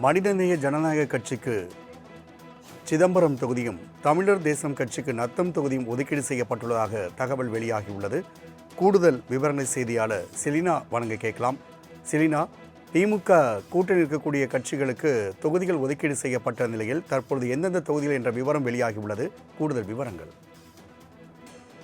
மனிதநேய ஜனநாயக கட்சிக்கு சிதம்பரம் தொகுதியும், தமிழர் தேசம் கட்சிக்கு நத்தம் தொகுதியும் ஒதுக்கீடு செய்யப்பட்டுள்ளதாக தகவல் வெளியாகியுள்ளது. கூடுதல் விவரணை செய்தியாளர் செலினா வழங்க கேட்கலாம். செலினா, திமுக கூட்டணி இருக்கக்கூடிய கட்சிகளுக்கு தொகுதிகள் ஒதுக்கீடு செய்யப்பட்ட நிலையில் தற்பொழுது எந்தெந்த தொகுதிகள் என்ற விவரம் வெளியாகியுள்ளது? கூடுதல் விவரங்கள்.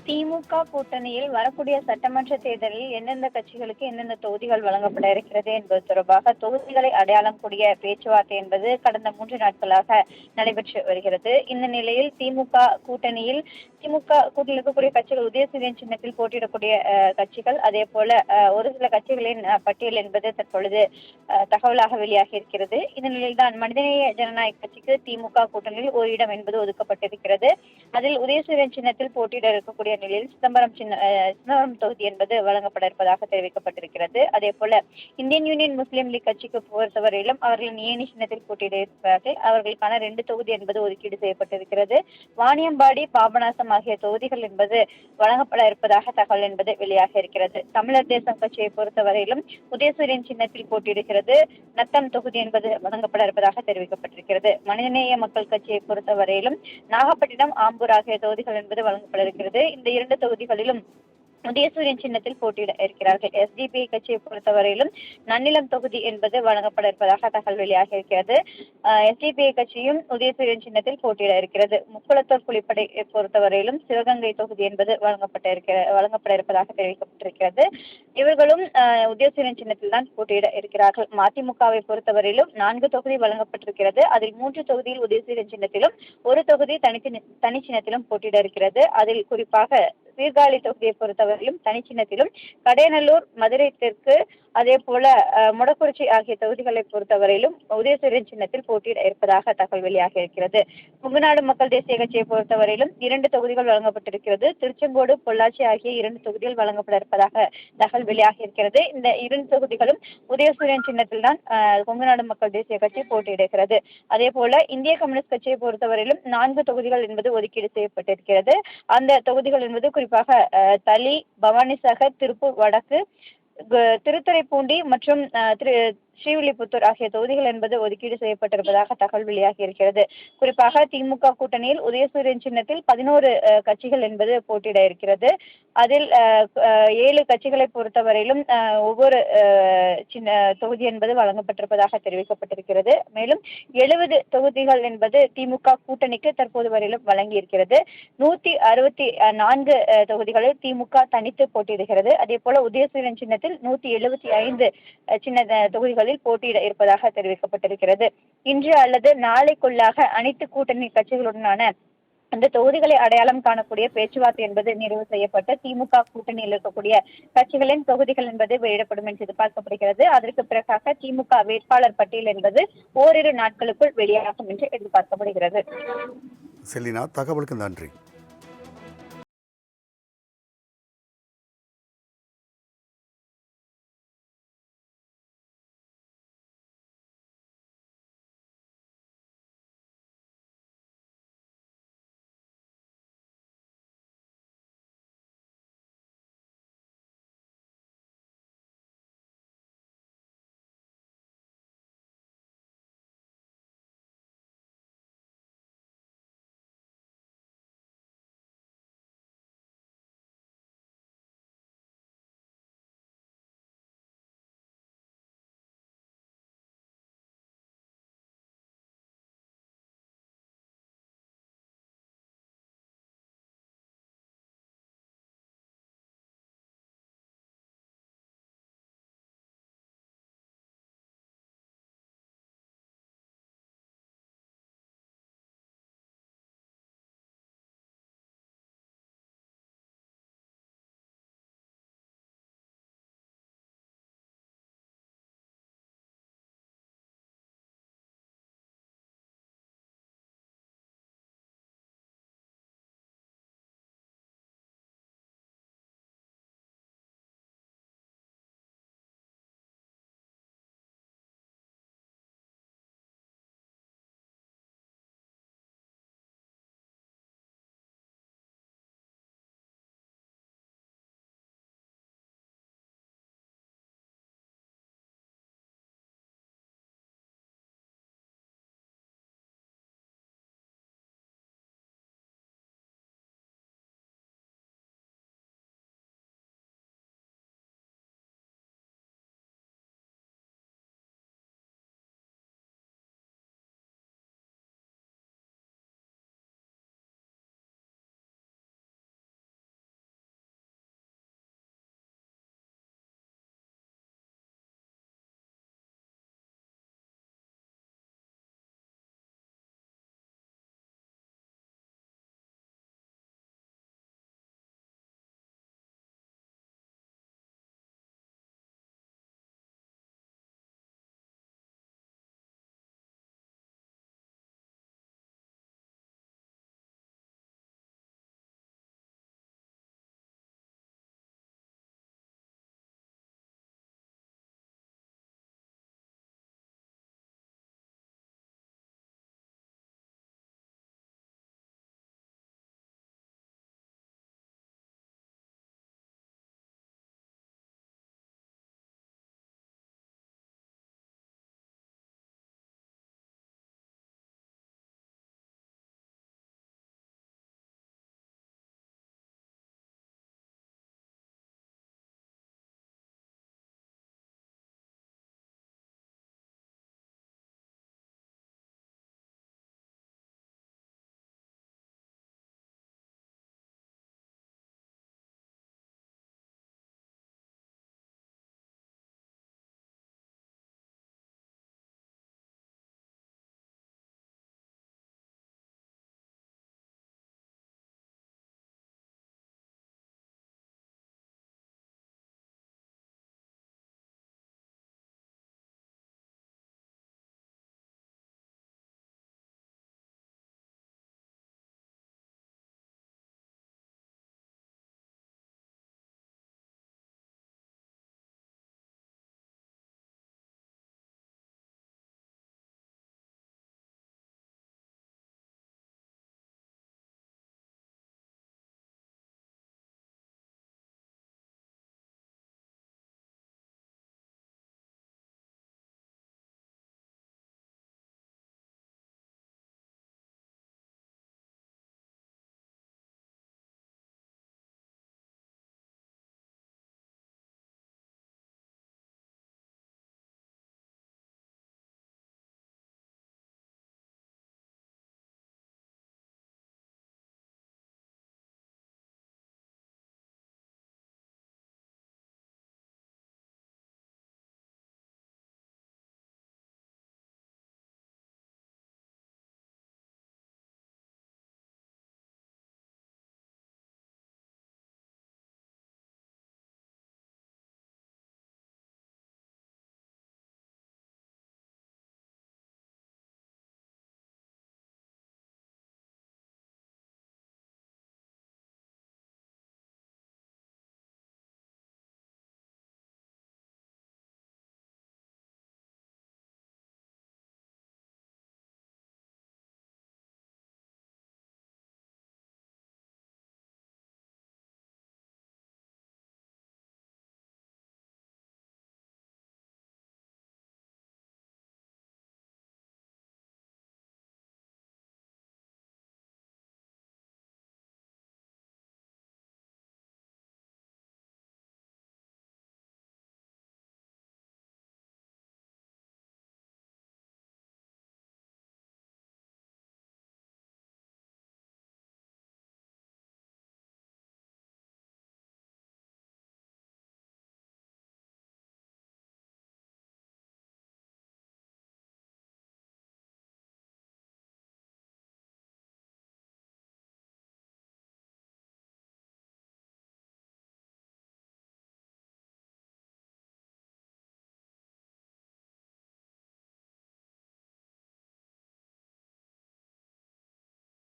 திமுக கூட்டணியில் வரக்கூடிய சட்டமன்ற தேர்தலில் எந்தெந்த கட்சிகளுக்கு எந்தெந்த தொகுதிகள் வழங்கப்பட இருக்கிறது என்பது தொடர்பாக தொகுதிகளை அடையாளம் கூடிய பேச்சுவார்த்தை என்பது கடந்த 3 நாட்களாக நடைபெற்று வருகிறது. இந்த நிலையில் திமுக கூட்டணியில் இருக்கக்கூடிய கட்சிகள் உதயசூரியன் சின்னத்தில் போட்டியிடக்கூடிய கட்சிகள், அதே போல ஒரு சில கட்சிகளின் பட்டியல் என்பது தற்பொழுது தகவலாக வெளியாகி இருக்கிறது. இந்த நிலையில்தான் மனிதநேய ஜனநாயக கட்சிக்கு திமுக கூட்டணியில் ஒரு இடம் என்பது ஒதுக்கப்பட்டிருக்கிறது. அதில் உதயசூரியன் சின்னத்தில் போட்டியிட இருக்கக்கூடிய நிலையில் சிதம்பரம் தொகுதி என்பது வழங்கப்பட இருப்பதாக தெரிவிக்கப்பட்டிருக்கிறது. அதே போல இந்தியன் யூனியன் முஸ்லீம் லீக் கட்சிக்கு பொறுத்தவரையிலும் அவர்களின் ஏணி சின்னத்தில் போட்டியிட இருப்பார்கள். அவர்களுக்கான 2 தொகுதி என்பது ஒதுக்கீடு செய்யப்பட்டிருக்கிறது. வாணியம்பாடி, பாபநாசம் ஆகிய தொகுதிகள் என்பது வழங்கப்பட இருப்பதாக தகவல் என்பது வெளியாக இருக்கிறது. தமிழர் தேசம் கட்சியை பொறுத்தவரையிலும் உதயசூரியன் சின்னத்தில் போட்டியிடுகிறது. நத்தம் தொகுதி என்பது வழங்கப்பட இருப்பதாக தெரிவிக்கப்பட்டிருக்கிறது. மனிதநேய மக்கள் கட்சியை பொறுத்தவரையிலும் நாகப்பட்டினம், ஆம்பூர் ஆகிய தொகுதிகள் என்பது வழங்கப்பட இருக்கிறது. இந்த 2 தொகுதிகளிலும் உதயசூரியன் சின்னத்தில் போட்டியிட இருக்கிறார்கள். SDPI கட்சியை பொறுத்தவரையிலும் நன்னிலம் தொகுதி என்பது வழங்கப்பட இருப்பதாக தகவல் வெளியாக இருக்கிறது. SDPI கட்சியும் உதயசூரியன் சின்னத்தில் போட்டியிட இருக்கிறது. முக்குளத்தூர் புலிப்படை பொறுத்தவரையிலும் சிவகங்கை தொகுதி என்பது வழங்கப்பட இருப்பதாக தெரிவிக்கப்பட்டிருக்கிறது. இவர்களும் உதயசூரியன் சின்னத்தில் தான் போட்டியிட இருக்கிறார்கள். மதிமுகவை பொறுத்தவரையிலும் 4 தொகுதி வழங்கப்பட்டிருக்கிறது. அதில் 3 தொகுதியில் உதயசூரியன் சின்னத்திலும், ஒரு தொகுதி தனி சின்னத்திலும் போட்டியிட இருக்கிறது. அதில் குறிப்பாக சீர்காழி தொகுதியை பொறுத்தவரையிலும் தனிச்சின்னத்திலும், கடையநல்லூர், மதுரை தெற்கு, அதே போல முடக்குறிச்சி ஆகிய தொகுதிகளை பொறுத்தவரையிலும் உதயசூரியன் சின்னத்தில் போட்டியிட இருப்பதாக தகவல் வெளியாக இருக்கிறது. கொங்குநாடு மக்கள் தேசிய கட்சியை பொறுத்தவரையிலும் 2 தொகுதிகள் வழங்கப்பட்டிருக்கிறது. திருச்செங்கோடு, பொள்ளாச்சி ஆகிய 2 தொகுதிகள் வழங்கப்பட இருப்பதாக தகவல் வெளியாக இருக்கிறது. இந்த 2 தொகுதிகளும் உதயசூரியன் சின்னத்தில் தான் கொங்குநாடு மக்கள் தேசிய கட்சி போட்டியிடுகிறது. அதே போல இந்திய கம்யூனிஸ்ட் கட்சியை பொறுத்தவரையிலும் 4 தொகுதிகள் என்பது ஒதுக்கீடு செய்யப்பட்டிருக்கிறது. அந்த தொகுதிகள் என்பது குறிப்பாக தளி, பவானிசாகர், திருப்பூர் வடக்கு, திருத்துறைப்பூண்டி மற்றும் ஸ்ரீவில்லிபுத்தூர் ஆகிய தொகுதிகள் என்பது ஒதுக்கீடு செய்யப்பட்டிருப்பதாக தகவல் வெளியாகி இருக்கிறது. குறிப்பாக திமுக கூட்டணியில் உதயசூரியன் சின்னத்தில் 11 கட்சிகள் என்பது போட்டியிட இருக்கிறது. அதில் 7 கட்சிகளை பொறுத்தவரையிலும் ஒவ்வொரு தொகுதி என்பது வழங்கப்பட்டிருப்பதாக தெரிவிக்கப்பட்டிருக்கிறது. மேலும் 70 தொகுதிகள் என்பது திமுக கூட்டணிக்கு தற்போது வரையிலும் வழங்கி இருக்கிறது. 164 தொகுதிகளில் திமுக தனித்து போட்டியிடுகிறது. அதே போல உதயசூரியன் சின்னத்தில் 175 தொகுதிகளில் போட்டியிட இருப்பதாக தெரிவிக்கப்பட்டிருக்கிறது. இன்று அல்லது நாளைக்குள்ளாக அனைத்து கூட்டணி கட்சிகளுடனான அந்த தொகுதிகளை அடையாளம் காணக்கூடிய பேச்சுவார்த்தை என்பது நிறைவு செய்யப்பட்டு திமுக கூட்டணியில் இருக்கக்கூடிய கட்சிகளின் தொகுதிகள் என்பது வெளியிடப்படும் என்று எதிர்பார்க்கப்படுகிறது. அதற்கு பிறகாக திமுக வேட்பாளர் பட்டியல் என்பது ஓரிரு நாட்களுக்குள் வெளியாகும் என்று எதிர்பார்க்கப்படுகிறது. செலினா, தகவலுக்கு நன்றி.